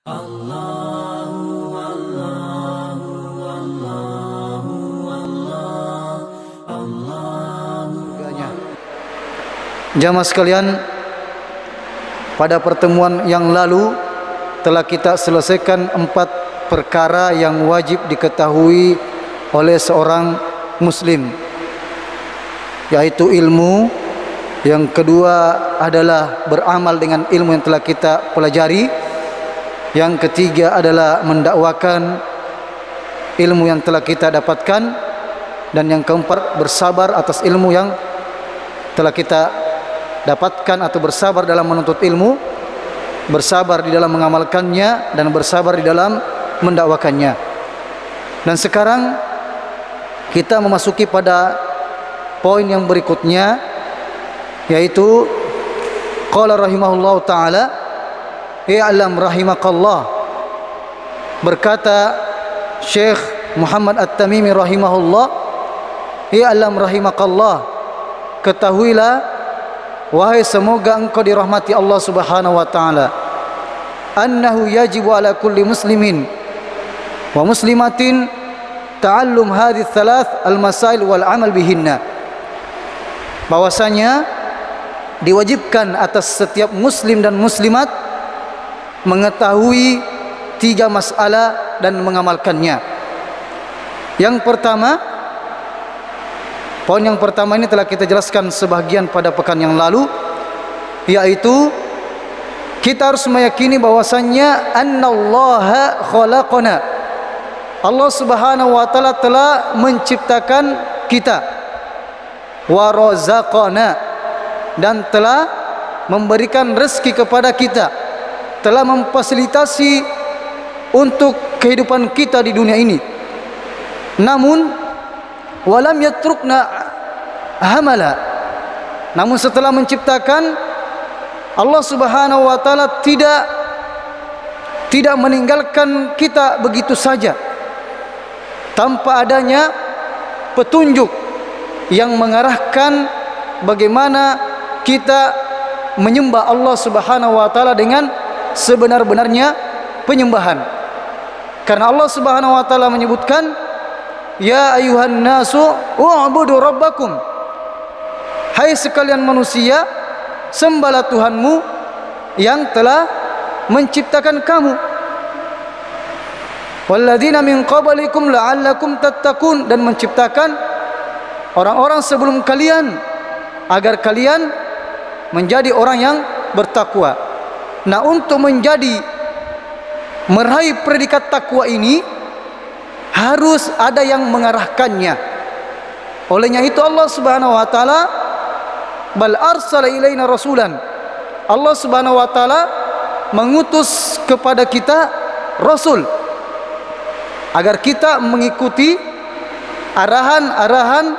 Jamaah sekalian, pada pertemuan yang lalu telah kita selesaikan 4 perkara yang wajib diketahui oleh seorang muslim, yaitu ilmu. Yang kedua adalah beramal dengan ilmu yang telah kita pelajari. Yang ketiga adalah mendakwakan ilmu yang telah kita dapatkan. Dan yang keempat, bersabar atas ilmu yang telah kita dapatkan atau bersabar dalam menuntut ilmu, bersabar di dalam mengamalkannya, dan bersabar di dalam mendakwakannya. Dan sekarang kita memasuki pada poin yang berikutnya, yaitu qala rahimahullahu ta'ala, i'lam rahimakallah, berkata Syekh Muhammad At-Tamimi rahimahullah, i'lam rahimakallah, ketahuilah wahai semoga engkau dirahmati Allah Subhanahu wa ta'ala, annahu yajibu ala kulli muslimin wa muslimatin ta'allum hadhihi thalath al-masail wal amal bihinna, bahwasanya diwajibkan atas setiap muslim dan muslimat mengetahui 3 masalah dan mengamalkannya. Yang pertama, poin yang pertama ini telah kita jelaskan sebahagian pada pekan yang lalu, yaitu kita harus meyakini bahwasannya annallaha khalaqana, Allah Subhanahu wa ta'ala telah menciptakan kita, wa razaqana, dan telah memberikan rezeki kepada kita, telah memfasilitasi untuk kehidupan kita di dunia ini. Namun walam yatrukna hamala, namun setelah menciptakan, Allah Subhanahu wa ta'ala tidak meninggalkan kita begitu saja tanpa adanya petunjuk yang mengarahkan bagaimana kita menyembah Allah Subhanahu wa ta'ala dengan sebenar-benarnya penyembahan. Karena Allah Subhanahu wa ta'ala menyebutkan, ya ayuhan nasu u'budu rabbakum, hai sekalian manusia, sembahlah Tuhanmu yang telah menciptakan kamu, walladzina min qablikum la'allakum tattaqun, dan menciptakan orang-orang sebelum kalian agar kalian menjadi orang yang bertakwa. Nah, untuk meraih predikat takwa ini harus ada yang mengarahkannya. Olehnya itu Allah Subhanahu wa ta'ala bal arsala ilaina rasulan, Allah Subhanahu wa ta'ala mengutus kepada kita rasul agar kita mengikuti arahan-arahan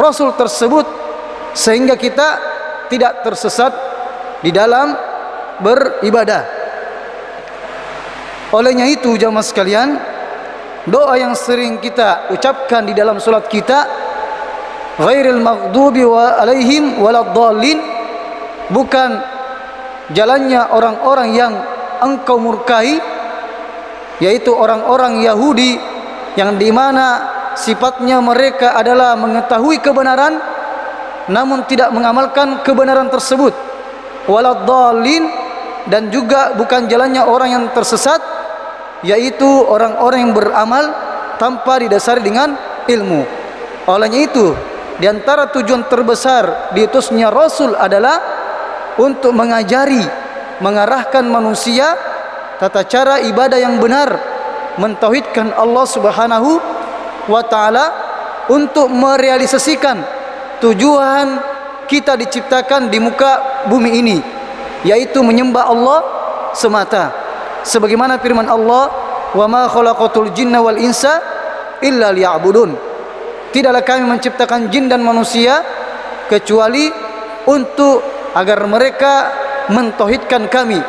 rasul tersebut, sehingga kita tidak tersesat di dalam beribadah. Olehnya itu jamaah sekalian, doa yang sering kita ucapkan di dalam salat kita, ghairil maghdubi wa alaihim waladdallin, bukan jalannya orang-orang yang engkau murkai, yaitu orang-orang Yahudi yang dimana sifatnya mereka adalah mengetahui kebenaran namun tidak mengamalkan kebenaran tersebut, waladdallin, dan juga bukan jalannya orang yang tersesat, yaitu orang-orang yang beramal tanpa didasari dengan ilmu. Olehnya itu, di antara tujuan terbesar diutusnya Rasul adalah untuk mengajari, mengarahkan manusia tata cara ibadah yang benar, mentauhidkan Allah Subhanahu wa ta'ala, untuk merealisasikan tujuan kita diciptakan di muka bumi ini, yaitu menyembah Allah semata. Sebagaimana firman Allah, wa ma khalaqatul jinna wal insa illa liya'budun, tidaklah kami menciptakan jin dan manusia kecuali untuk agar mereka mentauhidkan kami,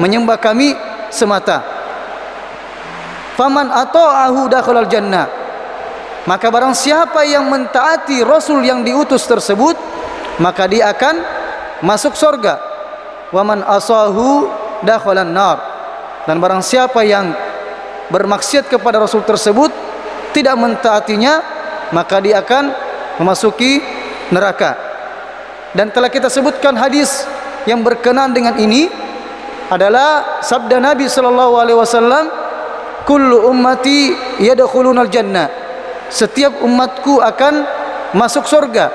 menyembah kami semata. Faman ata'ahu dakhalal jannah, maka barang siapa yang mentaati Rasul yang diutus tersebut, maka dia akan masuk surga. Wa man asahu dakhalan nar, Dan barang siapa yang bermaksiat kepada Rasul tersebut, tidak mentaatinya, maka dia akan memasuki neraka. Dan telah kita sebutkan hadis yang berkenaan dengan ini adalah sabda Nabi sallallahu alaihi wasallam, kullu ummati yadkhulunal jannah, setiap umatku akan masuk surga,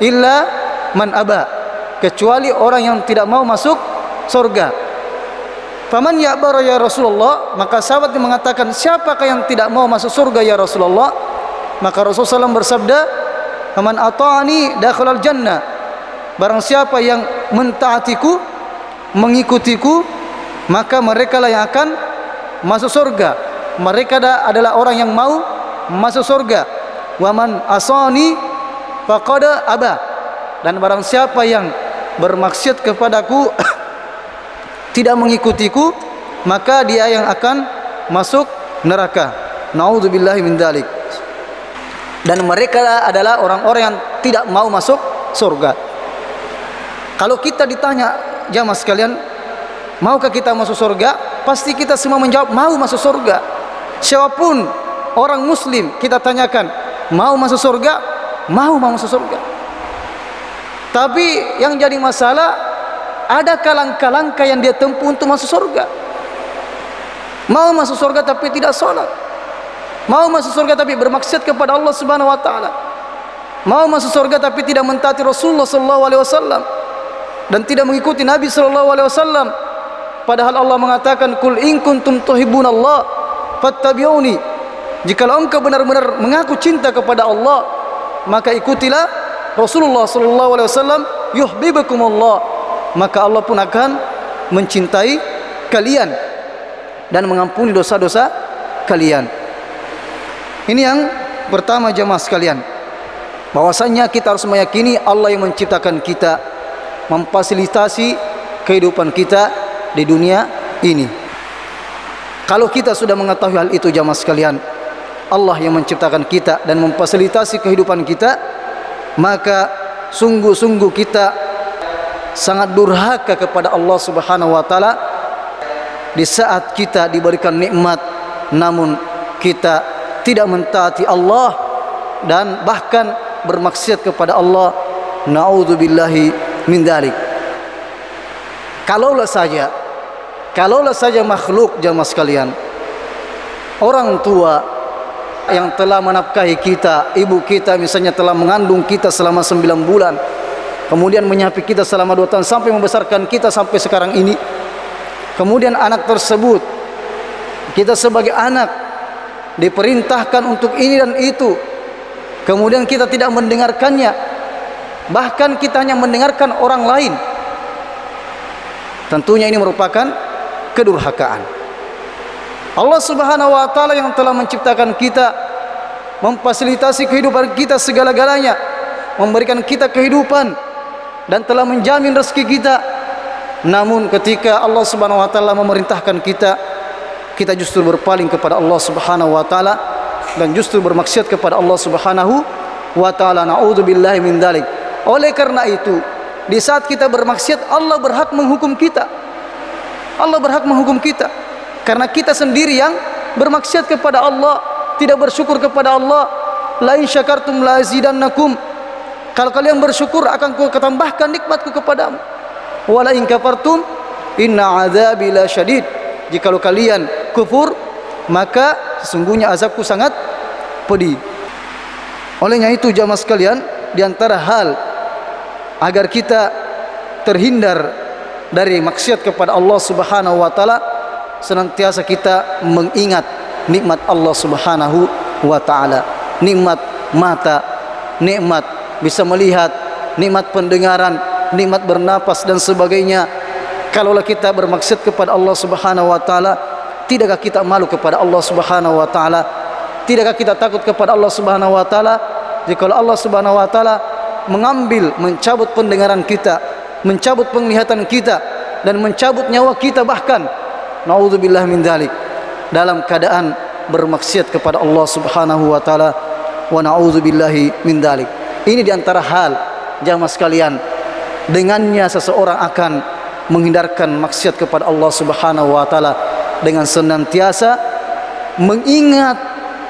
illa man aba, kecuali orang yang tidak mau masuk surga. Faman ya'bar ya Rasulullah, maka sahabat mengatakan, siapakah yang tidak mau masuk surga ya Rasulullah? Maka Rasulullah SAW bersabda, faman ata'ani dakhalal jannah, barang siapa yang mentaatiku, mengikutiku, maka mereka lah yang akan masuk surga. Mereka adalah orang yang mau masuk surga. Wa man asani faqad aba, dan barang siapa yang bermaksiat kepadaku tidak mengikutiku, maka dia yang akan masuk neraka. Naudzubillahi min dzalik. Dan mereka adalah orang-orang yang tidak mau masuk surga. Kalau kita ditanya, jamaah sekalian, maukah kita masuk surga? Pasti kita semua menjawab mau masuk surga. Siapapun orang muslim kita tanyakan, mau masuk surga? Mau masuk surga. Tapi yang jadi masalah, ada langkah-langkah yang dia tempuh untuk masuk surga. Mau masuk surga tapi tidak sholat, mau masuk surga tapi bermaksiat kepada Allah Subhanahu wa taala, mau masuk surga tapi tidak mentaati Rasulullah sallallahu alaihi wasallam dan tidak mengikuti Nabi sallallahu alaihi wasallam. Padahal Allah mengatakan, kul in kuntum tuhibbunallah fattabi'uni, jikalau engkau benar-benar mengaku cinta kepada Allah, maka ikutilah Rasulullah sallallahu alaihi wasallam, yuhibbukumullah, maka Allah pun akan mencintai kalian dan mengampuni dosa-dosa kalian. Ini yang pertama jemaah sekalian, bahwasanya kita harus meyakini Allah yang menciptakan kita, memfasilitasi kehidupan kita di dunia ini. Kalau kita sudah mengetahui hal itu jemaah sekalian, Allah yang menciptakan kita dan memfasilitasi kehidupan kita, maka sungguh-sungguh kita sangat durhaka kepada Allah Subhanahu wa taala di saat kita diberikan nikmat namun kita tidak mentaati Allah dan bahkan bermaksiat kepada Allah. Naudzubillahi min dzalik. Kalaulah saja makhluk jamaah sekalian, orang tua yang telah menafkahi kita, ibu kita misalnya telah mengandung kita selama 9 bulan, kemudian menyapi kita selama 2 tahun sampai membesarkan kita sampai sekarang ini. Kemudian anak tersebut, kita sebagai anak diperintahkan untuk ini dan itu, kemudian kita tidak mendengarkannya, bahkan kita hanya mendengarkan orang lain. Tentunya ini merupakan kedurhakaan. Allah Subhanahu wa taala yang telah menciptakan kita, memfasilitasi kehidupan kita segala-galanya, memberikan kita kehidupan dan telah menjamin rezeki kita. Namun ketika Allah Subhanahu wa taala memerintahkan kita, kita justru berpaling kepada Allah Subhanahu wa taala dan justru bermaksiat kepada Allah Subhanahu wa taala. Naudzubillahi min dzalik. Oleh karena itu, di saat kita bermaksiat, Allah berhak menghukum kita. Allah berhak menghukum kita karena kita sendiri yang bermaksiat kepada Allah, tidak bersyukur kepada Allah. La in syakartum la azidannakum, kalau kalian bersyukur akan ku tambahkan nikmatku kepadamu. Wa la in kafartum inna adzabi la syadid, jikalau kalian kufur maka sesungguhnya azabku sangat pedih. Olehnya itu jamaah sekalian, di antara hal agar kita terhindar dari maksiat kepada Allah Subhanahu wa taala, senantiasa kita mengingat nikmat Allah Subhanahu wa taala, nikmat mata, nikmat bisa melihat, nikmat pendengaran, nikmat bernapas dan sebagainya. Kalaulah kita bermaksiat kepada Allah Subhanahu wa taala, tidakkah kita malu kepada Allah Subhanahu wa taala? Tidakkah kita takut kepada Allah Subhanahu wa taala? Jika Allah Subhanahu wa taala mencabut pendengaran kita, mencabut penglihatan kita dan mencabut nyawa kita, bahkan naudzubillah min dzalik, dalam keadaan bermaksiat kepada Allah Subhanahu wa taala, wa naudzubillahi min dzalik. Ini diantara hal jamaah sekalian, dengannya seseorang akan menghindarkan maksiat kepada Allah Subhanahu wa taala dengan senantiasa mengingat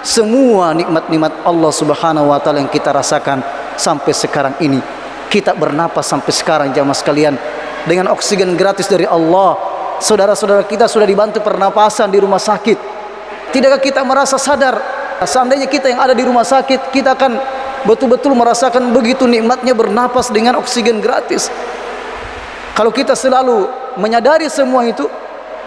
semua nikmat-nikmat Allah Subhanahu wa taala yang kita rasakan sampai sekarang ini. Kita bernapas sampai sekarang jamaah sekalian dengan oksigen gratis dari Allah. Saudara-saudara kita sudah dibantu pernapasan di rumah sakit. Tidakkah kita merasa sadar seandainya kita yang ada di rumah sakit, kita akan betul-betul merasakan begitu nikmatnya bernapas dengan oksigen gratis. Kalau kita selalu menyadari semua itu,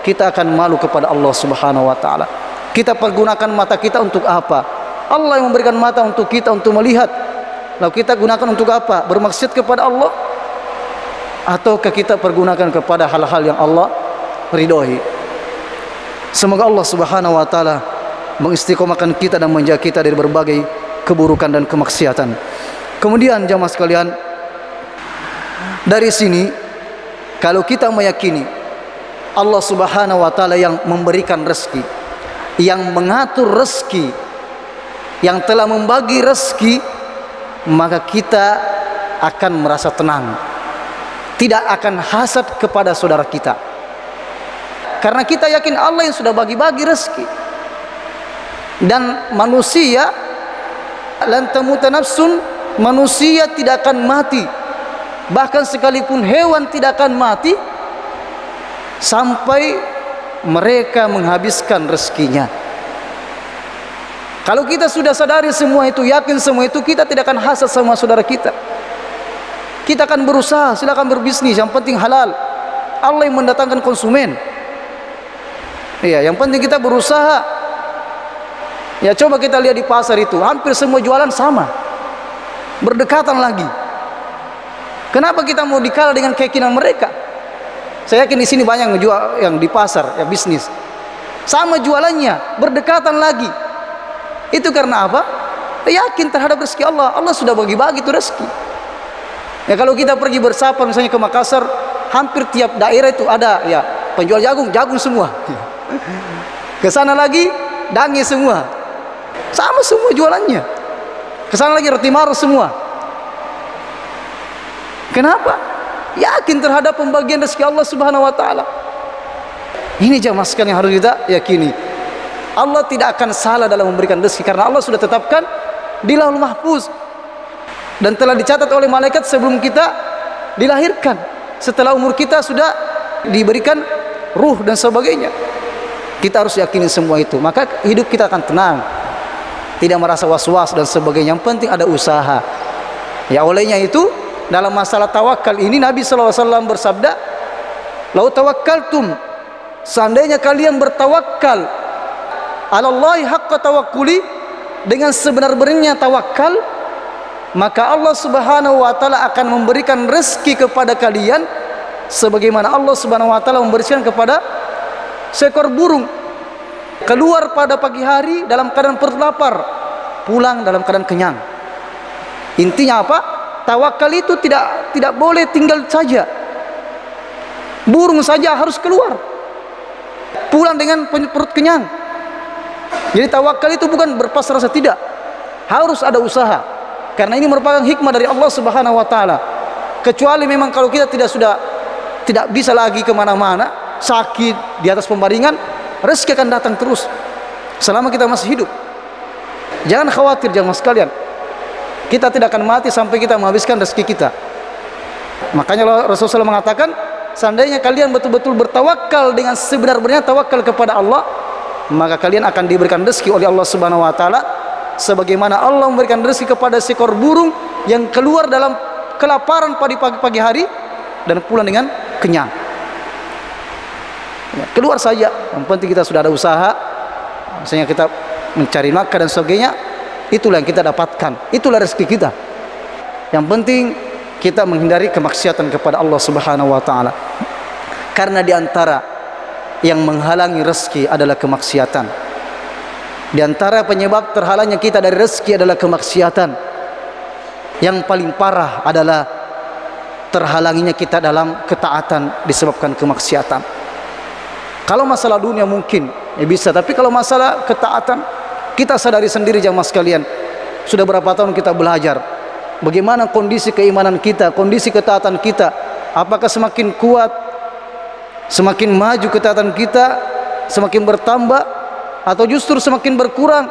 kita akan malu kepada Allah Subhanahu wa taala. Kita pergunakan mata kita untuk apa? Allah yang memberikan mata untuk kita untuk melihat. Lalu kita gunakan untuk apa? Bermaksud kepada Allah? Ataukah kita pergunakan kepada hal-hal yang Allah ridhoi? Semoga Allah Subhanahu wa taala mengistiqomahkan kita dan menjaga kita dari berbagai keburukan dan kemaksiatan. Kemudian jamaah sekalian, dari sini kalau kita meyakini Allah Subhanahu wa taala yang memberikan rezeki, yang mengatur rezeki, yang telah membagi rezeki, maka kita akan merasa tenang, tidak akan hasad kepada saudara kita, karena kita yakin Allah yang sudah bagi-bagi rezeki. Dan manusia, lan tamuta nafsun, manusia tidak akan mati, bahkan sekalipun hewan tidak akan mati sampai mereka menghabiskan rezekinya. Kalau kita sudah sadari semua itu, yakin semua itu, kita tidak akan hasad sama saudara kita. Kita akan berusaha, silakan berbisnis, yang penting halal. Allah yang mendatangkan konsumen. Iya, yang penting kita berusaha. Ya, coba kita lihat di pasar itu, hampir semua jualan sama, berdekatan lagi. Kenapa kita mau dikalah dengan keyakinan mereka? Saya yakin di sini banyak ngejual yang di pasar, ya bisnis, sama jualannya, berdekatan lagi. Itu karena apa? Yakin terhadap rezeki Allah. Allah sudah bagi-bagi itu rezeki. Ya, kalau kita pergi bersafar misalnya ke Makassar, hampir tiap daerah itu ada ya penjual jagung, jagung semua. Ke sana lagi dange semua, sama semua jualannya. Ke sana lagi roti mar semua. Kenapa? Yakin terhadap pembagian rezeki Allah Subhanahu wa taala. Ini jamaah sekalian yang harus kita yakini. Allah tidak akan salah dalam memberikan rezeki, karena Allah sudah tetapkan di Lauhul Mahfuz dan telah dicatat oleh malaikat sebelum kita dilahirkan, setelah umur kita sudah diberikan ruh dan sebagainya. Kita harus yakini semua itu, maka hidup kita akan tenang, tidak merasa was-was dan sebagainya. Yang penting ada usaha. Ya, olehnya itu dalam masalah tawakal ini Nabi SAW bersabda, "Lau tawakkaltum," seandainya kalian bertawakal, "alallahi haqqa tawakkuli," dengan sebenar-benarnya tawakal, maka Allah Subhanahu wa taala akan memberikan rezeki kepada kalian sebagaimana Allah Subhanahu wa taala memberikan kepada seekor burung. Keluar pada pagi hari dalam keadaan perut lapar, pulang dalam keadaan kenyang. Intinya apa? Tawakal itu tidak boleh tinggal saja. Burung saja harus keluar, pulang dengan perut kenyang. Jadi tawakal itu bukan berpasrah saja, tidak, harus ada usaha. Karena ini merupakan hikmah dari Allah Subhanahu wa taala. Kecuali memang kalau kita tidak bisa lagi kemana-mana, sakit di atas pembaringan, rezeki akan datang terus selama kita masih hidup. Jangan khawatir jamaah sekalian, kita tidak akan mati sampai kita menghabiskan rezeki kita. Makanya Rasulullah SAW mengatakan, seandainya kalian betul-betul bertawakal dengan sebenar-benarnya tawakal kepada Allah, maka kalian akan diberikan rezeki oleh Allah Subhanahu wa taala sebagaimana Allah memberikan rezeki kepada seekor burung yang keluar dalam kelaparan pada pagi hari dan pulang dengan kenyang. Ya, keluar saja, yang penting kita sudah ada usaha, misalnya kita mencari nafkah dan sebagainya, itulah yang kita dapatkan, itulah rezeki kita. Yang penting kita menghindari kemaksiatan kepada Allah Subhanahu wa taala. Karena di antara yang menghalangi rezeki adalah kemaksiatan. Di antara penyebab terhalangnya kita dari rezeki adalah kemaksiatan. Yang paling parah adalah terhalanginya kita dalam ketaatan disebabkan kemaksiatan. Kalau masalah dunia mungkin ya bisa, tapi kalau masalah ketaatan, kita sadari sendiri jamaah sekalian, sudah berapa tahun kita belajar bagaimana kondisi keimanan kita, kondisi ketaatan kita, apakah semakin kuat, semakin maju ketaatan kita, semakin bertambah atau justru semakin berkurang,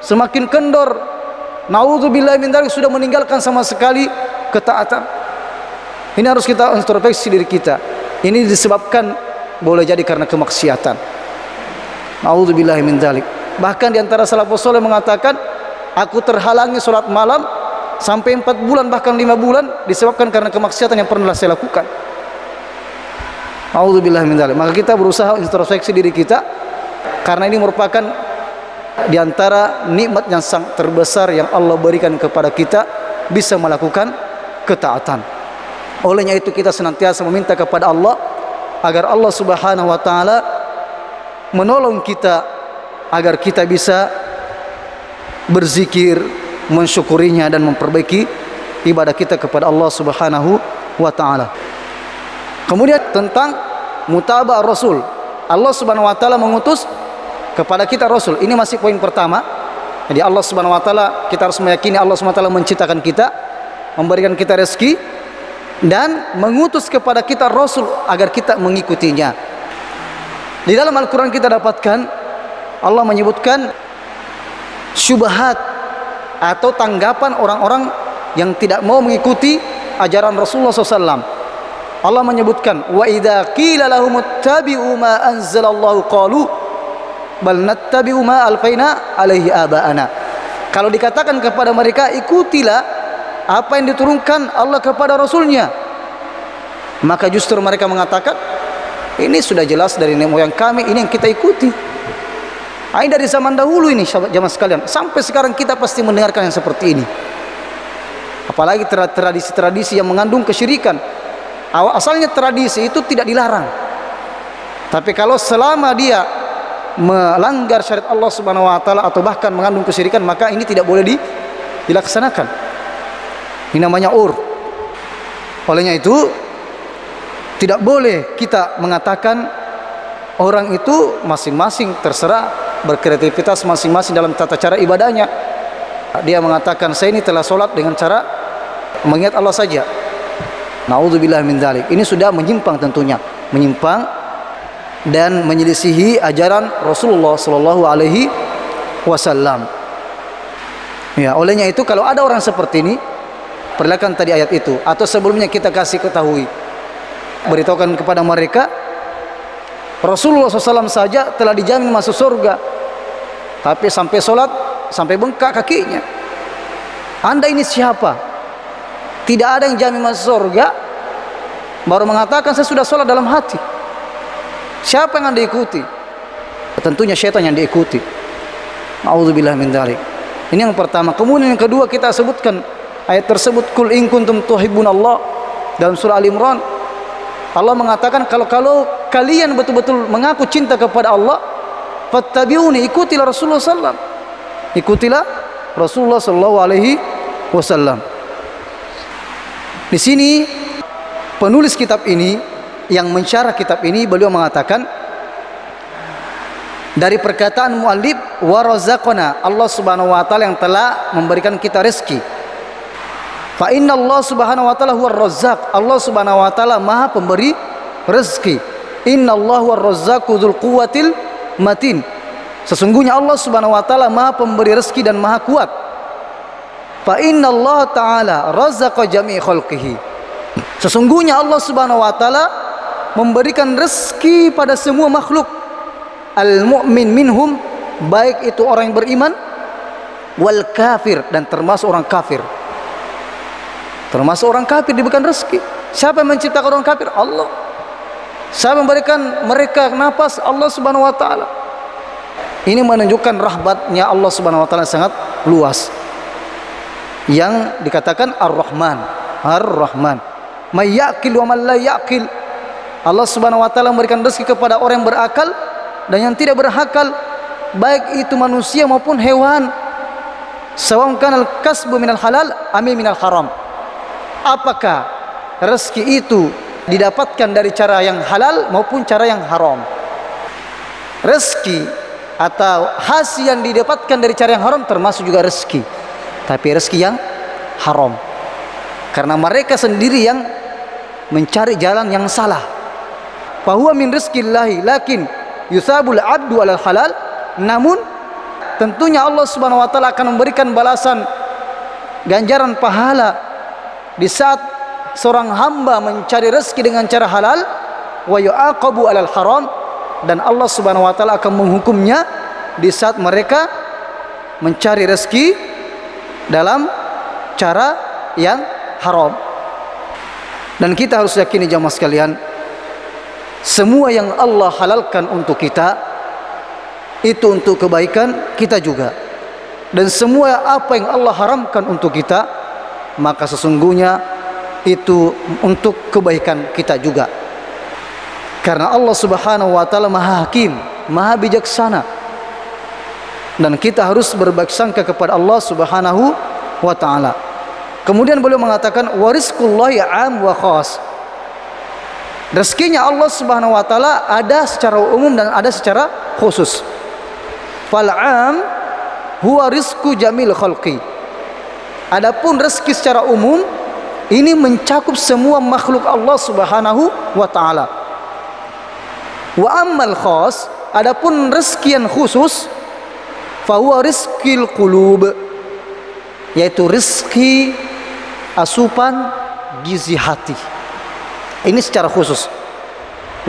semakin kendor? Nauzubillahi min dzalik, sudah meninggalkan sama sekali ketaatan. Ini harus kita introspeksi diri kita. Ini disebabkan boleh jadi karena kemaksiatan. Nauzubillahi min dzalik. Bahkan di antara salafus saleh mengatakan, aku terhalangi salat malam sampai 4 bulan bahkan 5 bulan disebabkan karena kemaksiatan yang pernah saya lakukan. Nauzubillahi min dzalik. Maka kita berusaha introspeksi diri kita, karena ini merupakan di antara nikmat yang sangat terbesar yang Allah berikan kepada kita, bisa melakukan ketaatan. Olehnya itu kita senantiasa meminta kepada Allah agar Allah Subhanahu wa taala menolong kita agar kita bisa berzikir, mensyukurinya dan memperbaiki ibadah kita kepada Allah Subhanahu wa taala. Kemudian tentang mutaba'ah Rasul, Allah Subhanahu wa taala mengutus kepada kita Rasul. Ini masih poin pertama. Jadi Allah Subhanahu wa taala, kita harus meyakini Allah Subhanahu wa taala menciptakan kita, memberikan kita rezeki, dan mengutus kepada kita Rasul agar kita mengikutinya. Di dalam Al-Quran kita dapatkan Allah menyebutkan syubhat atau tanggapan orang-orang yang tidak mau mengikuti ajaran Rasulullah SAW. Allah menyebutkan, wa idza qila lahum ittabi'u ma anzalallahu qalu bal nattabi'u ma alfaina alaihi aba'ana. Kalau dikatakan kepada mereka, ikutilah apa yang diturunkan Allah kepada Rasulnya, maka justru mereka mengatakan, ini sudah jelas dari nenek moyang kami, ini yang kita ikuti. Ini dari zaman dahulu ini, jamaah sekalian, sampai sekarang kita pasti mendengarkan yang seperti ini. Apalagi tradisi-tradisi yang mengandung kesyirikan. Asalnya tradisi itu tidak dilarang, tapi kalau selama dia melanggar syariat Allah Subhanahu wa taala atau bahkan mengandung kesyirikan, maka ini tidak boleh dilaksanakan. Ini namanya Olehnya itu tidak boleh kita mengatakan orang itu masing-masing terserah berkreativitas masing-masing dalam tata cara ibadahnya. Dia mengatakan, saya ini telah sholat dengan cara mengingat Allah saja. Nauzubillah min dzalik. Ini sudah menyimpang, tentunya menyimpang dan menyelisihi ajaran Rasulullah sallallahu alaihi wasallam. Ya, olehnya itu kalau ada orang seperti ini, perlihatkan tadi ayat itu, atau sebelumnya kita kasih ketahui, beritahukan kepada mereka Rasulullah SAW saja telah dijamin masuk surga, tapi sampai sholat sampai bengkak kakinya. Anda ini siapa? Tidak ada yang jamin masuk surga, baru mengatakan saya sudah sholat dalam hati. Siapa yang Anda ikuti? Tentunya syaitan yang diikuti. A'udzubillah min dzalik. Ini yang pertama. Kemudian yang kedua, kita sebutkan ayat tersebut, kul in kuntum tuhibbunallah, dalam surah Al-Imran. Allah mengatakan, kalau kalian betul-betul mengaku cinta kepada Allah, fattabi'uni, ikutilah Rasulullah sallallahu, ikutilah Rasulullah sallallahu alaihi wasallam. Di sini penulis kitab ini yang mensyarah kitab ini, beliau mengatakan dari perkataan muallif, wa razaqana, Allah Subhanahu wa taala yang telah memberikan kita rezeki. Fa inna Allah Subhanahu wa taala huwar razzaq, Allah Subhanahu wa taala maha pemberi rezeki. Inna Allah huwar razzaqu dzul quwwatil matin, sesungguhnya Allah Subhanahu wa taala maha pemberi rezeki dan maha kuat. Fa inna Allah taala razzaqa jami' khalqihi, sesungguhnya Allah Subhanahu wa taala memberikan rezeki pada semua makhluk. Al mu'min minhum, baik itu orang yang beriman, wal kafir, dan termasuk orang kafir. Termasuk orang kafir diberikan rezeki. Siapa yang menciptakan orang kafir? Allah. Siapa yang memberikan mereka nafas? Allah Subhanahu wa taala. Ini menunjukkan rahmatnya Allah Subhanahu wa taala sangat luas, yang dikatakan Ar-Rahman. Ar-Rahman, may ya'qil wa man la ya'qil. Allah Subhanahu wa taala memberikan rezeki kepada orang yang berakal dan yang tidak berakal, baik itu manusia maupun hewan. Sawa'un kana al-kasbu minal halal am minal haram. Apakah rezeki itu didapatkan dari cara yang halal maupun cara yang haram? Rezeki atau hasil yang didapatkan dari cara yang haram termasuk juga rezeki, tapi rezeki yang haram, karena mereka sendiri yang mencari jalan yang salah. Fahuwa min rizqillahi, lakin yusabul abdu alal halal, namun tentunya Allah Subhanahu wa taala akan memberikan balasan ganjaran pahala di saat seorang hamba mencari rezeki dengan cara halal, wa yu'aqabu alal haram, dan Allah Subhanahu wa taala akan menghukumnya di saat mereka mencari rezeki dalam cara yang haram. Dan kita harus yakini jamaah sekalian, semua yang Allah halalkan untuk kita itu untuk kebaikan kita juga, dan semua apa yang Allah haramkan untuk kita maka sesungguhnya itu untuk kebaikan kita juga. Karena Allah Subhanahu wa taala Maha Hakim, Maha Bijaksana, dan kita harus berbaik sangka kepada Allah Subhanahu wa taala. Kemudian beliau mengatakan warizqullahi 'am wa khas. Rezekinya Allah Subhanahu wa taala ada secara umum dan ada secara khusus. Fal 'am huwa rizqu jamil khalqi. Adapun rezeki secara umum ini mencakup semua makhluk Allah Subhanahu wa taala. Wa ammal khas, adapun rezeki yang khusus, fa huwa rizqil qulub, yaitu rezeki asupan gizi hati. Ini secara khusus.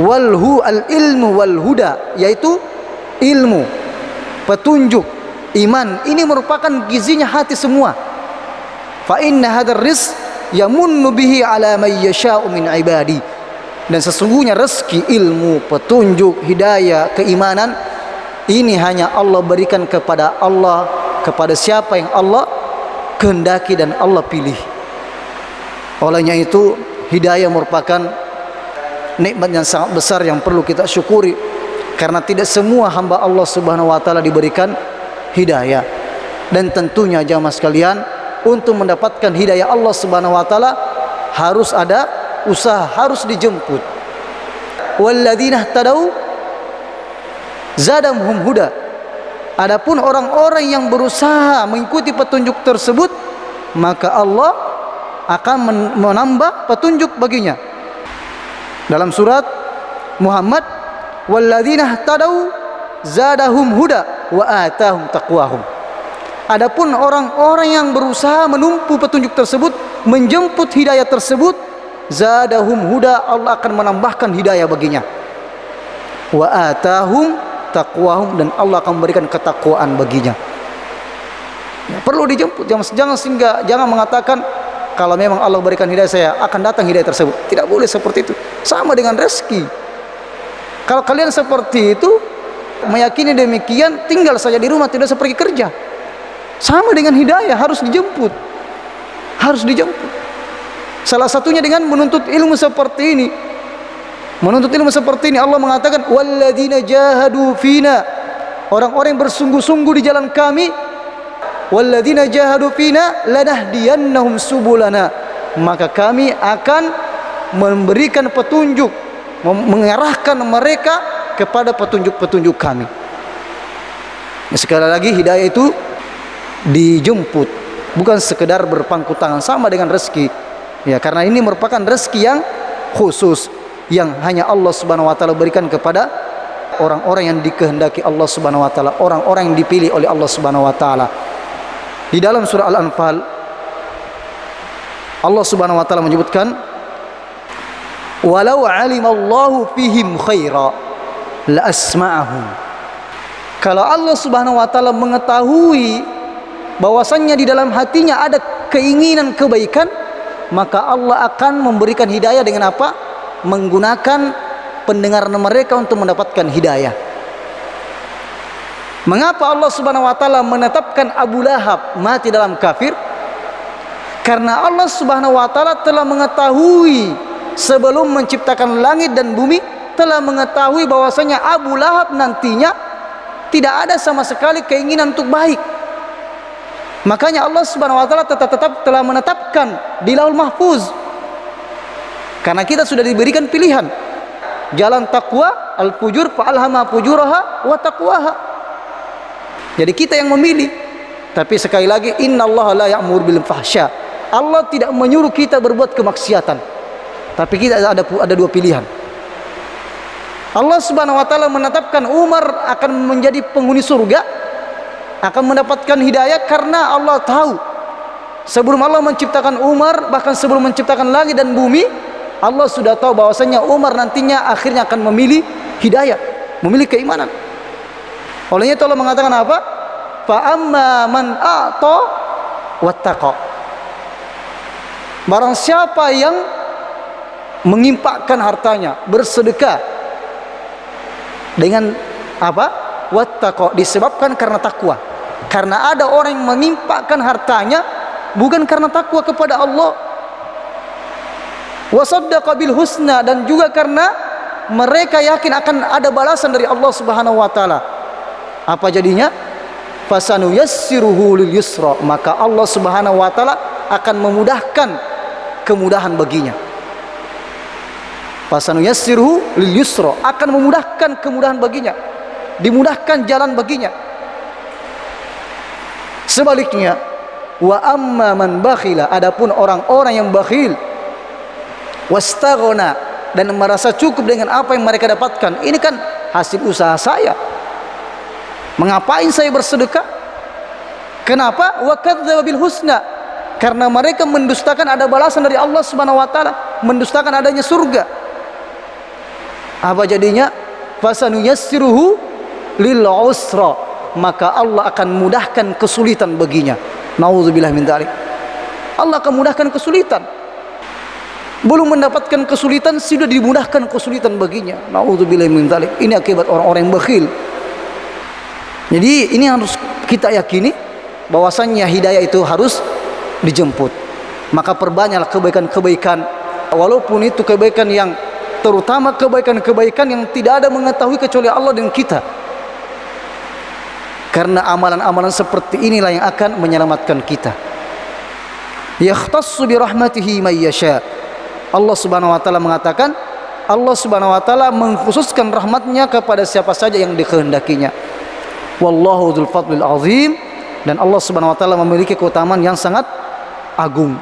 Walhu al ilmu wal huda, yaitu ilmu, petunjuk, iman. Ini merupakan gizinya hati semua. Fa inna hadzal rizq yamunnu bihi ala may yasha'u min ibadi. Dan sesungguhnya rezeki, ilmu, petunjuk, hidayah, keimanan ini hanya Allah berikan kepada siapa yang Allah kehendaki dan Allah pilih. Olehnya itu hidayah merupakan nikmat yang sangat besar yang perlu kita syukuri, karena tidak semua hamba Allah Subhanahu wa taala diberikan hidayah. Dan tentunya jamaah sekalian, untuk mendapatkan hidayah Allah Subhanahu wa taala harus ada usaha, harus dijemput. Walladzina ihtadau zadahum huda. Adapun orang-orang yang berusaha mengikuti petunjuk tersebut, maka Allah akan menambah petunjuk baginya. Dalam surat Muhammad, walladzina ihtadau zadahum huda wa atahum taqwahum. Adapun orang-orang yang berusaha menumpu petunjuk tersebut, menjemput hidayah tersebut, zadahum huda, Allah akan menambahkan hidayah baginya. Wa atahum taqwahum, dan Allah akan memberikan ketakwaan baginya. Ya, perlu dijemput, jangan mengatakan kalau memang Allah berikan hidayah saya akan datang hidayah tersebut. Tidak boleh seperti itu. Sama dengan rezeki. Kalau kalian seperti itu meyakini demikian, tinggal saja di rumah, tidak usah pergi kerja. Sama dengan hidayah, harus dijemput. Harus dijemput. Salah satunya dengan menuntut ilmu seperti ini. Menuntut ilmu seperti ini Allah mengatakan walladzina jahadu fina, orang-orang yang bersungguh-sungguh di jalan kami, walladzina jahadu fina lanahdiyannahum subulana, maka kami akan memberikan petunjuk, mengarahkan mereka kepada petunjuk-petunjuk kami. Sekali lagi, hidayah itu dijemput, bukan sekedar berpangku tangan. Sama dengan rezeki, ya, karena ini merupakan rezeki yang khusus, yang hanya Allah Subhanahu wa taala berikan kepada orang-orang yang dikehendaki Allah Subhanahu wa taala, orang-orang yang dipilih oleh Allah Subhanahu wa taala. Di dalam surah Al-Anfal, Allah Subhanahu wa taala menyebutkan walau alimallahu fihim khaira la asma'ahum. Kalau Allah Subhanahu wa taala mengetahui bahwasannya di dalam hatinya ada keinginan kebaikan, maka Allah akan memberikan hidayah dengan apa? Menggunakan pendengaran mereka untuk mendapatkan hidayah. Mengapa Allah Subhanahu wa taala menetapkan Abu Lahab mati dalam kafir? Karena Allah Subhanahu wa taala telah mengetahui sebelum menciptakan langit dan bumi, telah mengetahui bahwasanya Abu Lahab nantinya tidak ada sama sekali keinginan untuk baik. Makanya Allah Subhanahu wa taala tetap telah menetapkan di Lauhul Mahfuz. Karena kita sudah diberikan pilihan jalan takwa, al-fujur fa'alhama fujuraha wa taqwaha. Jadi kita yang memilih. Tapi sekali lagi, innallaha la ya'muru bil fahsya. Allah tidak menyuruh kita berbuat kemaksiatan. Tapi kita ada dua pilihan. Allah Subhanahu wa taala menetapkan Umar akan menjadi penghuni surga, akan mendapatkan hidayah, karena Allah tahu sebelum Allah menciptakan Umar, bahkan sebelum menciptakan langit dan bumi, Allah sudah tahu bahwasanya Umar nantinya akhirnya akan memilih hidayah, memilih keimanan. Olehnya Allah mengatakan apa? Fa amma man a'ta wattaqa. Barang siapa yang menginfakkan hartanya, bersedekah dengan apa? Wattaqa, disebabkan karena takwa. Karena ada orang yang menginfakkan hartanya bukan karena takwa kepada Allah. Wa saddaqa bil husna, dan juga karena mereka yakin akan ada balasan dari Allah Subhanahu wa taala. Apa jadinya? Fasanu yassiruhu lil yusra, maka Allah Subhanahu wa taala akan memudahkan kemudahan baginya. Fasanu yassiruhu lil yusra, akan memudahkan kemudahan baginya, dimudahkan jalan baginya. Sebaliknya, wa amma man bakhila, adapun orang-orang yang bakhil, wastaghna, dan merasa cukup dengan apa yang mereka dapatkan, ini kan hasil usaha saya, mengapain saya bersedekah? Kenapa? Wa kadzdzaba bil husna, karena mereka mendustakan ada balasan dari Allah Subhanahu wa taala, mendustakan adanya surga. Apa jadinya? Fasanu yassiruhu lil usra, maka Allah akan mudahkan kesulitan baginya. Nauzubillah min dzalik. Allah akan mudahkan kesulitan. Belum mendapatkan kesulitan sudah dimudahkan kesulitan baginya. Nauzubillah min dzalik. Ini akibat orang-orang yang bakhil. Jadi ini harus kita yakini bahwasannya hidayah itu harus dijemput. Maka perbanyaklah kebaikan-kebaikan, walaupun itu kebaikan yang terutama kebaikan-kebaikan yang tidak ada mengetahui kecuali Allah dan kita. Karena amalan-amalan seperti inilah yang akan menyelamatkan kita. Yakhtassu bi rahmatihi may yasha. Allah Subhanahu wa taala mengatakan, Allah Subhanahu wa taala mengkhususkan rahmatnya kepada siapa saja yang dikehendakinya. Wallahu dzul fadlil azim, dan Allah Subhanahu wa taala memiliki keutamaan yang sangat agung.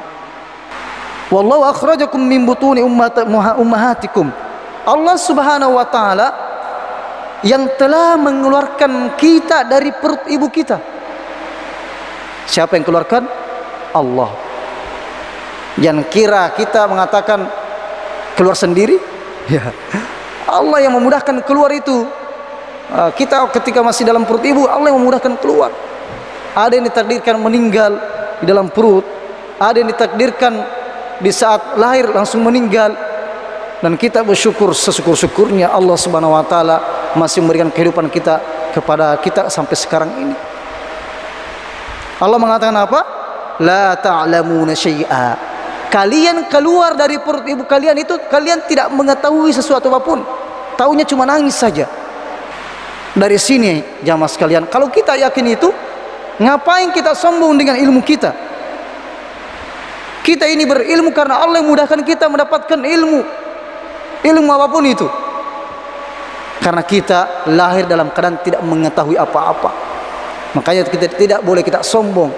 Wallahu akhrajakum min butuni ummahatikum. Allah Subhanahu wa taala yang telah mengeluarkan kita dari perut ibu kita. Siapa yang keluarkan? Allah. Jangan kira kita mengatakan keluar sendiri, ya. Allah yang memudahkan keluar itu. Kita ketika masih dalam perut ibu, Allah yang memudahkan keluar. Ada yang ditakdirkan meninggal di dalam perut, ada yang ditakdirkan di saat lahir langsung meninggal. Dan kita bersyukur sesyukur-syukurnya Allah Subhanahu wa taala masih memberikan kehidupan kita kepada kita sampai sekarang ini. Allah mengatakan apa? La ta'lamuna syai'a. Kalian keluar dari perut ibu kalian itu, kalian tidak mengetahui sesuatu apapun. Taunya cuma nangis saja. Dari sini jamaah sekalian, kalau kita yakin itu, ngapain kita sombong dengan ilmu kita? Kita ini berilmu karena Allah yang mudahkan kita mendapatkan ilmu apapun itu. Karena kita lahir dalam keadaan tidak mengetahui apa-apa. Makanya kita tidak boleh kita sombong.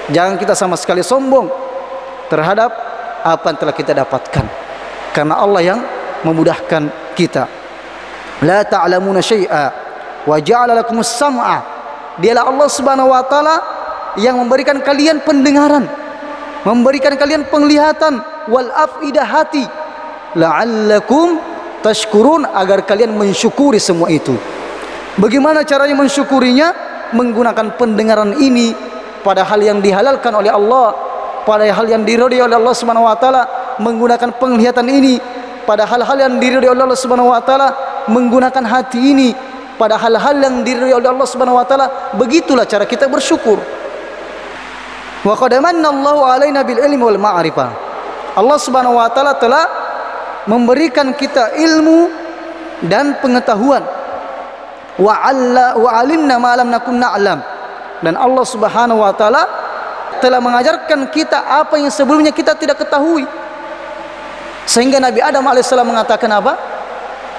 Jangan kita sama sekali sombong terhadap apa yang telah kita dapatkan. Karena Allah yang memudahkan kita. La ta'lamuna syai'a wa ja'ala lakumus sam'a. Dialah Allah Subhanahu wa taala yang memberikan kalian pendengaran, memberikan kalian penglihatan, wal afidah, hati, la'allakum tashkurun, agar kalian mensyukuri semua itu. Bagaimana caranya mensyukurinya? Menggunakan pendengaran ini pada hal yang dihalalkan oleh Allah, pada hal yang diridhai oleh Allah Subhanahu wa taala. Menggunakan penglihatan ini pada hal-hal yang diridhai oleh Allah Subhanahu wa taala. Menggunakan hati ini pada hal-hal yang diridhai oleh Allah Subhanahu wa taala. Begitulah cara kita bersyukur. Wa qad manna Allahu 'alaina bil ilmi wal ma'rifah. Allah Subhanahu wa taala telah memberikan kita ilmu dan pengetahuan. Wa 'alimna ma lam nakun na'lam. Dan Allah Subhanahu wa taala telah mengajarkan kita apa yang sebelumnya kita tidak ketahui. Sehingga Nabi Adam alaihissalam mengatakan apa?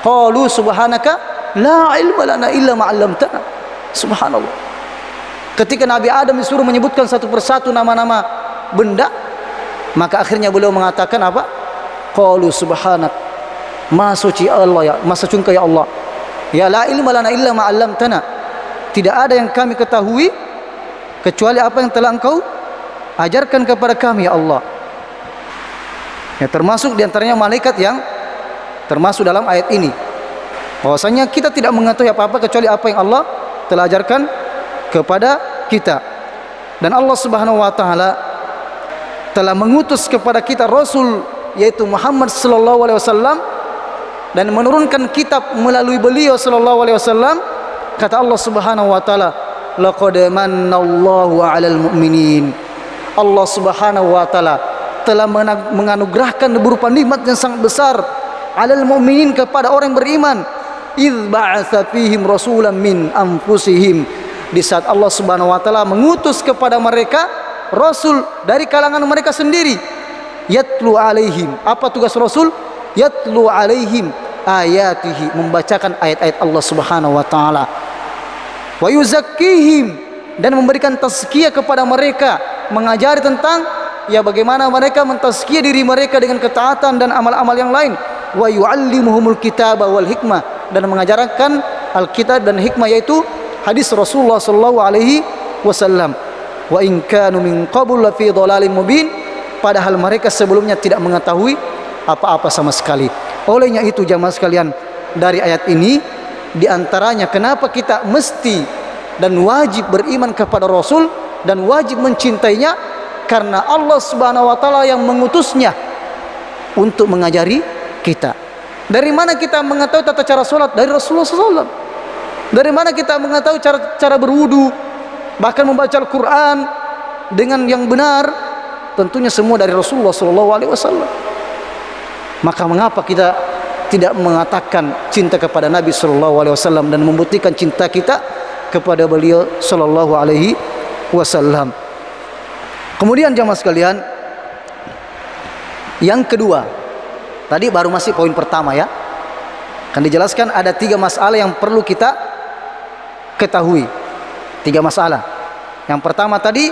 Qalu subhanaka la ilma lana illa ma 'allamtana. Subhanallah. Ketika Nabi Adam disuruh menyebutkan satu persatu nama-nama benda, maka akhirnya beliau mengatakan apa? Qalu subhanak Maha suci Allah ya, Maha suci ya Allah. Ya la ilma lana illa ma 'allamtana. Tidak ada yang kami ketahui kecuali apa yang telah Engkau ajarkan kepada kami ya Allah. Ya, termasuk diantaranya malaikat yang termasuk dalam ayat ini. Bahwasanya kita tidak mengetahui apa-apa kecuali apa yang Allah telah ajarkan kepada kita. Dan Allah Subhanahu wa taala telah mengutus kepada kita Rasul yaitu Muhammad sallallahu alaihi wasallam dan menurunkan kitab melalui beliau sallallahu alaihi wasallam. Kata Allah Subhanahu wa taala, laqad manallahu 'alal mu'minin. Allah Subhanahu wa taala telah menganugerahkan berupa nikmat yang sangat besar 'alal mu'minin kepada orang yang beriman. Idz ba'atsa fihim rasulan min anfusihim. Di saat Allah Subhanahu wa taala mengutus kepada mereka rasul dari kalangan mereka sendiri. Yatlu alaihim. Apa tugas rasul? Yatlu alaihim ayatihi, membacakan ayat-ayat Allah Subhanahu wa taala. Wa yuzakkihim, dan memberikan tazkiyah kepada mereka, mengajari tentang ya bagaimana mereka mentazkiyah diri mereka dengan ketaatan dan amal-amal yang lain. Wa yu'allimuhumul kitaba wal hikmah, dan mengajarkan Alkitab dan hikmah yaitu hadis Rasulullah sallallahu alaihi wasallam. Wa in kanu min qabl fi dhalalin mubin, padahal mereka sebelumnya tidak mengetahui apa-apa sama sekali. Olehnya itu jamaah sekalian, dari ayat ini diantaranya kenapa kita mesti dan wajib beriman kepada Rasul dan wajib mencintainya, karena Allah Subhanahu wa taala yang mengutusnya untuk mengajari kita. Dari mana kita mengetahui tata cara salat? Dari Rasulullah SAW. Dari mana kita mengetahui cara berwudu, bahkan membaca Al-Quran dengan yang benar? Tentunya semua dari Rasulullah SAW. Maka mengapa kita tidak mengatakan cinta kepada Nabi SAW dan membuktikan cinta kita kepada beliau SAW? Kemudian jamaah sekalian, yang kedua, tadi baru masih poin pertama ya, kan dijelaskan ada 3 masalah yang perlu kita ketahui. 3 masalah. Yang pertama tadi,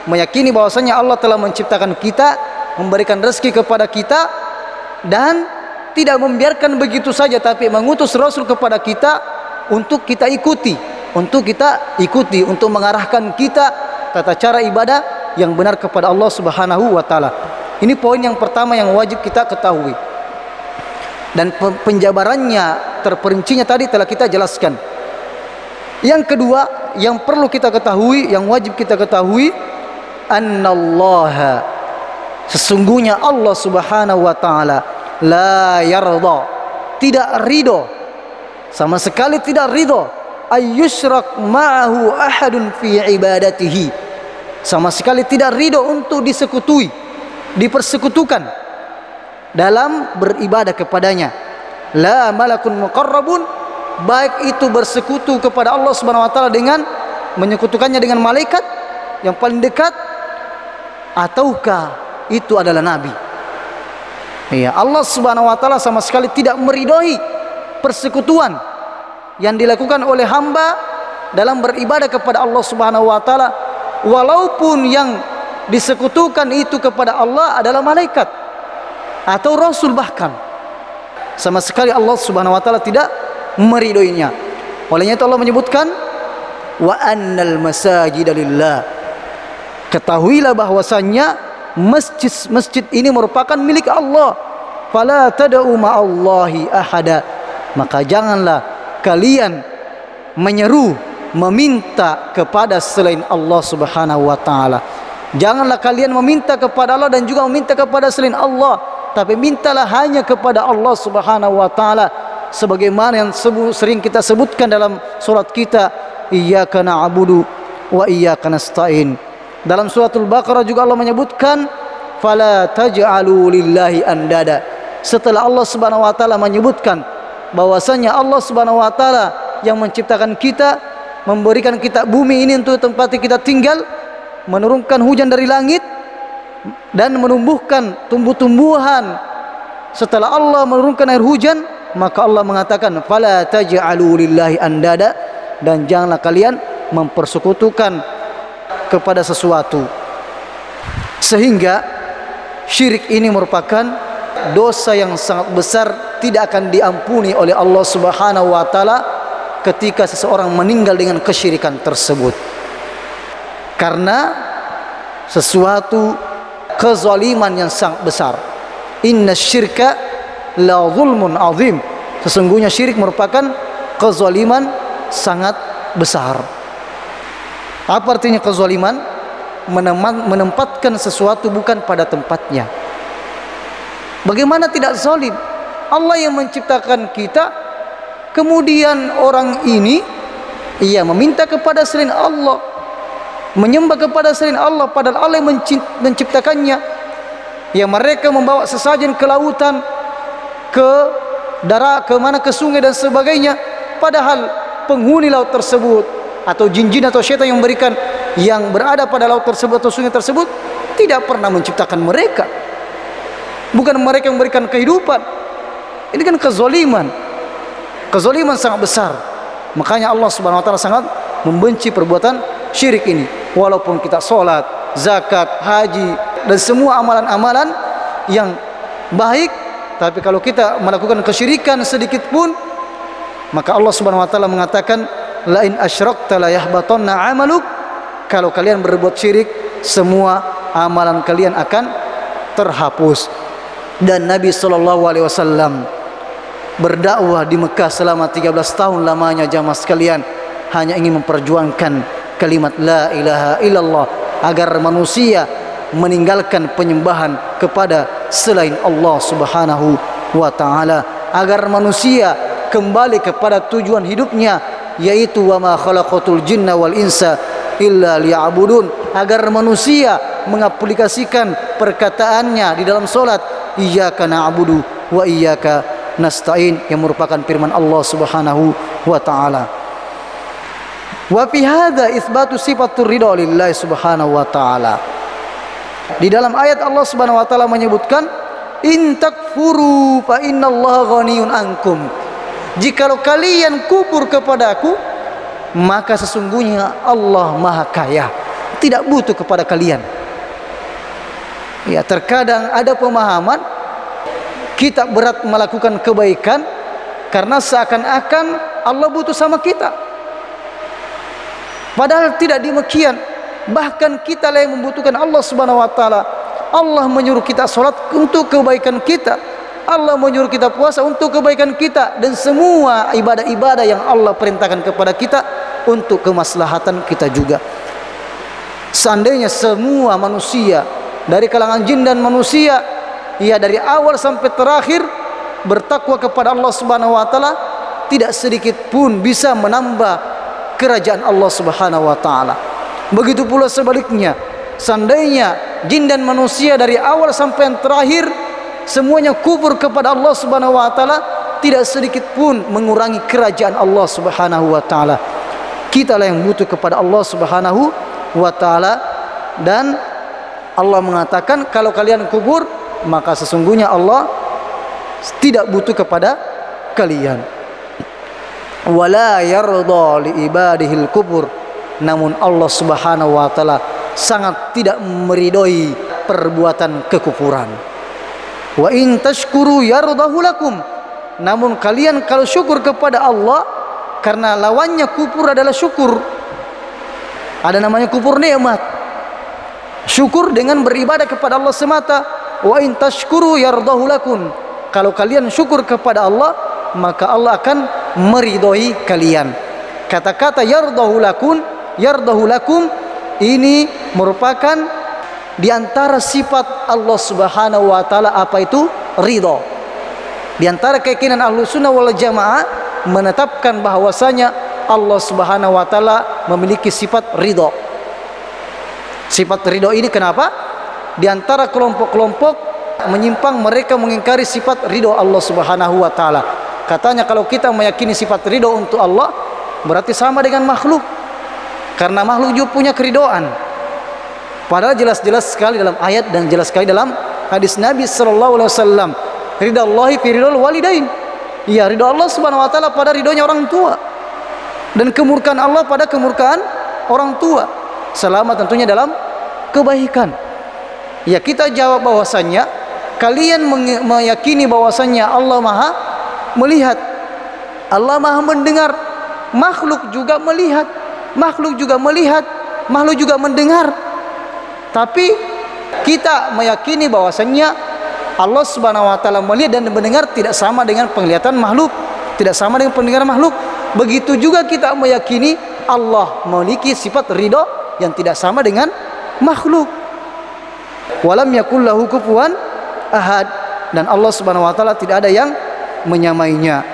meyakini bahwasanya Allah telah menciptakan kita, memberikan rezeki kepada kita, dan tidak membiarkan begitu saja, tapi mengutus Rasul kepada kita untuk kita ikuti, untuk mengarahkan kita tata cara ibadah yang benar kepada Allah Subhanahu wa taala. Ini poin yang pertama yang wajib kita ketahui. Dan penjabarannya, terperincinya tadi telah kita jelaskan. Yang kedua yang perlu kita ketahui, yang wajib kita ketahui, annallaha, sesungguhnya Allah Subhanahu wa taala la yarda, tidak ridho, sama sekali tidak ridho, ayyushrak ma'ahu ahadun fi ibadatihi, sama sekali tidak ridho untuk disekutui, dipersekutukan dalam beribadah kepadanya. La malakun muqarrabun, baik itu bersekutu kepada Allah Subhanahu wa taala dengan menyekutukannya dengan malaikat yang paling dekat, ataukah itu adalah nabi. Ya, Allah Subhanahu wa taala sama sekali tidak meridhoi persekutuan yang dilakukan oleh hamba dalam beribadah kepada Allah Subhanahu wa taala, walaupun yang disekutukan itu kepada Allah adalah malaikat atau rasul, bahkan sama sekali Allah Subhanahu wa taala tidak meridhoinya. Olehnya itu Allah menyebutkan wa annal masajida lillah, ketahuilah bahwasannya masjid ini merupakan milik Allah. Fala tad'u ma'allahi ahada, maka janganlah kalian menyeru, meminta kepada selain Allah Subhanahu wa taala. Janganlah kalian meminta kepada Allah dan juga meminta kepada selain Allah, tapi mintalah hanya kepada Allah Subhanahu wa taala, sebagaimana yang sering kita sebutkan dalam surat kita, iyyaka na'budu wa iyyaka nasta'in. Dalam suratul Baqarah juga Allah menyebutkan fala taj'alu lillahi andada. Setelah Allah Subhanahu wa taala menyebutkan bahwasanya Allah Subhanahu wa taala yang menciptakan kita, memberikan kita bumi ini untuk tempat kita tinggal, menurunkan hujan dari langit dan menumbuhkan tumbuh-tumbuhan. Setelah Allah menurunkan air hujan, maka Allah mengatakan fala taj'alu lillahi andada, dan janganlah kalian mempersekutukan kepada sesuatu. Sehingga syirik ini merupakan dosa yang sangat besar tidak akan diampuni oleh Allah Subhanahu wa taala ketika seseorang meninggal dengan kesyirikan tersebut. Karena sesuatu kezaliman yang sangat besar. Inna syirka la zulmun azim. Sesungguhnya syirik merupakan kezaliman sangat besar. Apa artinya kezaliman? Menempatkan sesuatu bukan pada tempatnya. Bagaimana tidak zalim? Allah yang menciptakan kita, kemudian orang ini ia meminta kepada selain Allah, menyembah kepada selain Allah, padahal Allah yang menciptakannya. Ya, mereka membawa sesajen ke lautan, ke darat, ke mana, ke sungai dan sebagainya, padahal penghuni laut tersebut atau jin-jin atau syaitan yang memberikan, yang berada pada laut tersebut atau sungai tersebut tidak pernah menciptakan mereka. Bukan mereka yang memberikan kehidupan. Ini kan kezaliman. Kezaliman sangat besar. Makanya Allah Subhanahu wa taala sangat membenci perbuatan syirik ini. Walaupun kita salat, zakat, haji dan semua amalan-amalan yang baik, tapi kalau kita melakukan kesyirikan sedikit pun, maka Allah Subhanahu wa taala mengatakan, la in asyrakta la yahbatanna 'amaluk. Kalau kalian berbuat syirik, semua amalan kalian akan terhapus. Dan Nabi SAW berdakwah di Mekah selama 13 tahun lamanya, jamaah sekalian, hanya ingin memperjuangkan kalimat la ilaha illallah, agar manusia meninggalkan penyembahan kepada selain Allah Subhanahu wa taala, agar manusia kembali kepada tujuan hidupnya, yaitu wa ma khalaqatul jinna wal insa illa liya'budun, agar manusia mengaplikasikan perkataannya di dalam salat, iyyaka na'budu wa iyyaka nasta'in, yang merupakan firman Allah Subhanahu wa taala. Wa fi hadza itsbatu sifatur ridha lillahi subhanahu wa taala. Di dalam ayat Allah Subhanahu wa taala menyebutkan, in takfuru fa innallaha ghaniyun ankum. Jikalau kalian kufur kepadaku, maka sesungguhnya Allah Maha Kaya, tidak butuh kepada kalian. Ya, terkadang ada pemahaman kita berat melakukan kebaikan karena seakan-akan Allah butuh sama kita. Padahal tidak demikian. Bahkan kita lah yang membutuhkan Allah Subhanahu wa taala. Allah menyuruh kita salat untuk kebaikan kita. Allah menyuruh kita puasa untuk kebaikan kita, dan semua ibadah-ibadah yang Allah perintahkan kepada kita untuk kemaslahatan kita juga. Seandainya semua manusia dari kalangan jin dan manusia, ya dari awal sampai terakhir bertakwa kepada Allah Subhanahu wa taala, tidak sedikit pun bisa menambah kerajaan Allah Subhanahu wa taala. Begitu pula sebaliknya, seandainya jin dan manusia dari awal sampai yang terakhir semuanya kufur kepada Allah Subhanahu wa taala, tidak sedikit pun mengurangi kerajaan Allah Subhanahu wa taala. Kita lah yang butuh kepada Allah Subhanahu wa taala, dan Allah mengatakan kalau kalian kufur, maka sesungguhnya Allah tidak butuh kepada kalian. Wala yarda li ibadihil kufur. Namun Allah Subhanahu wa taala sangat tidak meridhoi perbuatan kekufuran. Wa in tashkuru yardahu lakum. Namun kalian kalau syukur kepada Allah, karena lawannya kufur adalah syukur. Ada namanya kufur nikmat. Syukur dengan beribadah kepada Allah semata. Wa in tashkuru yardahu lakum. Kalau kalian syukur kepada Allah, maka Allah akan meridhoi kalian. Kata-kata yardahu lakum ini merupakan di antara sifat Allah Subhanahu wa taala, apa itu? Ridha. Di antara keyakinan Ahlussunnah wal Jamaah menetapkan bahwasanya Allah Subhanahu wa taala memiliki sifat ridha. Sifat ridha ini kenapa? Di antara kelompok-kelompok menyimpang, mereka mengingkari sifat ridha Allah Subhanahu wa taala. Katanya kalau kita meyakini sifat ridha untuk Allah, berarti sama dengan makhluk. Karena makhluk juga punya keridhaan. Padahal jelas-jelas sekali dalam ayat dan jelas sekali dalam hadis Nabi sallallahu alaihi wasallam, ridallahi fi ridal walidain. Ya, ridha Allah Subhanahu wa taala pada ridhonya orang tua, dan kemurkaan Allah pada kemurkaan orang tua, selama tentunya dalam kebaikan. Ya, kita jawab bahwasannya kalian meyakini bahwasannya Allah Maha melihat, Allah Maha mendengar, makhluk juga melihat, makhluk juga melihat, makhluk juga mendengar. Tapi kita meyakini bahwasannya Allah Subhanahu wa taala melihat dan mendengar tidak sama dengan penglihatan makhluk, tidak sama dengan pendengaran makhluk. Begitu juga kita meyakini Allah memiliki sifat ridha yang tidak sama dengan makhluk. Walam yakul lahu kufuwan ahad, dan Allah Subhanahu wa taala tidak ada yang menyamainya.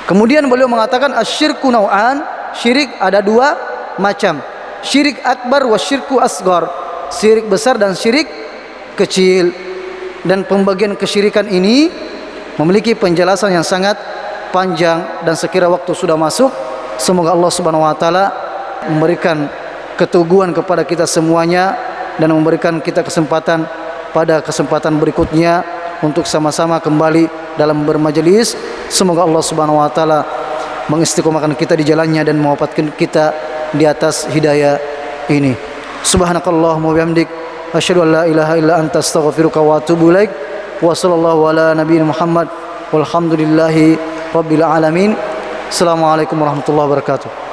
Kemudian beliau mengatakan asyirku nau'an, syirik ada dua macam. Syirik akbar wa syirku asghar, syirik besar dan syirik kecil. Dan pembagian kesyirikan ini memiliki penjelasan yang sangat panjang, dan sekira waktu sudah masuk, semoga Allah Subhanahu wa taala memberikan keteguhan kepada kita semuanya dan memberikan kita kesempatan pada kesempatan berikutnya untuk sama-sama kembali dalam bermajelis. Semoga Allah Subhanahu wa taala mengistiqomahkan kita di jalannya dan mewafatkan kita di atas hidayah ini. Subhanakallahumma wa bihamdik, asyhadu an la ilaha illa anta, astaghfiruka wa atubu ilaik. Wa sallallahu ala nabiyina Muhammad walhamdulillahi rabbil alamin. Assalamualaikum warahmatullahi wabarakatuh.